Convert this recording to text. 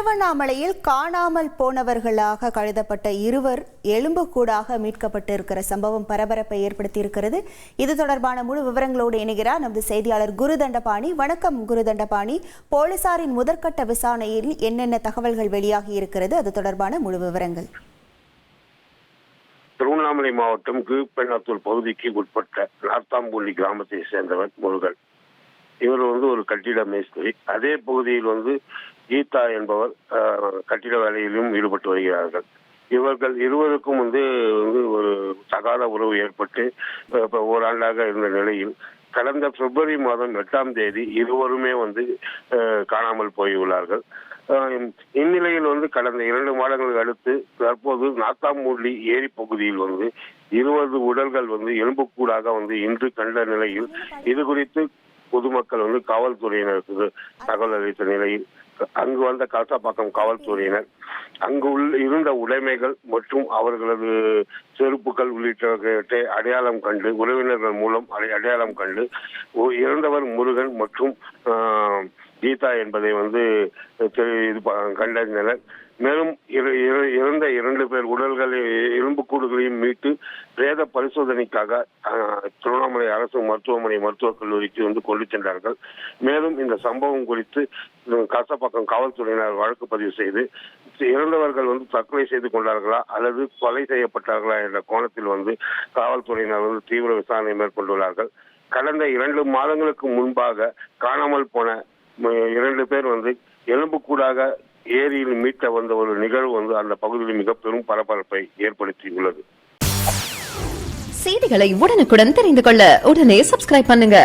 திருவண்ணாமலையில் காணாமல் போனவர்களாக கருதப்பட்ட இருவர் எலும்புக்கூடாக மீட்கப்பட்டிருக்கிற சம்பவம் பரபரப்பை ஏற்படுத்தியிருக்கிறது. இது தொடர்பான முழு விவரங்களோடு இணைகிறார் நமது செய்தியாளர் குருதண்டபாணி. வணக்கம் குருதண்டபாணி. போலீசாரின் முதற்கட்ட விசாரணையில் என்னென்ன தகவல்கள் வெளியாகி இருக்கிறது, அது தொடர்பான முழு விவரங்கள். திருவண்ணாமலை மாவட்டம் கீழ்பெண்ணாத்தூர் பகுதிக்கு உட்பட்ட நார்த்தாம்பூண்டி கிராமத்தை சேர்ந்தவர் முருகன். இவர் ஒரு கட்டிட மேஸ்திரி. அதே பகுதியில் கீதா என்பவர் கட்டிட வேலையிலும் ஈடுபட்டு வருகிறார்கள். இவர்கள் இருவருக்கும் ஒரு தகாத உறவு ஏற்பட்டு ஓராண்டாக இருந்த நிலையில் கடந்த பிப்ரவரி மாதம் 8ஆம் தேதி இருவருமே காணாமல் போயுள்ளார்கள். இந்நிலையில் கடந்த 2 மாதங்களுக்கு அடுத்து தற்போது நாத்தாம்பூண்டி ஏரி பகுதியில் 20 உடல்கள் எலும்புக்கூடாக இன்று கண்ட நிலையில் இது குறித்து பொதுமக்கள் காவல்துறையினருக்கு தகவல் அளித்த நிலையில் அங்கு வந்த காசாப்பாக்கம் காவல்துறையினர் அங்கு இருந்த உடைமைகள் மற்றும் அவர்களது செருப்புகள் உள்ளிட்டவற்றை அடையாளம் கண்டு உறவினர்கள் மூலம் அடையாளம் கண்டு இறந்தவர் முருகன் மற்றும் கீதா என்பதை கண்டறிந்தனர். மேலும் இறந்த 2 பேர் உடல்களை எலும்புக்கூடுகளையும் மீட்டு பிரேத பரிசோதனைக்காக திருவண்ணாமலை அரசு மருத்துவமனை மருத்துவக் கல்லூரிக்கு கொண்டு சென்றார்கள். மேலும் இந்த சம்பவம் குறித்து காசாப்பாக்கம் காவல்துறையினர் வழக்கு பதிவு செய்து இறந்தவர்கள் தற்கொலை செய்து கொண்டார்களா அல்லது கொலை செய்யப்பட்டார்களா என்ற கோணத்தில் காவல்துறையினர் தீவிர விசாரணை மேற்கொண்டுள்ளார்கள். கடந்த 2 மாதங்களுக்கு முன்பாக காணாமல் போன 2 பேர் எலும்புக்கூடாக ஏரியில் மீட்ட ஒரு நிகழ்வு அந்த பகுதியில் மிக பெரும் பரபரப்பை ஏற்படுத்தியுள்ளது. செய்திகளை உடனுக்குடன் தெரிந்து கொள்ள உடனே சப்ஸ்கிரைப் பண்ணுங்க.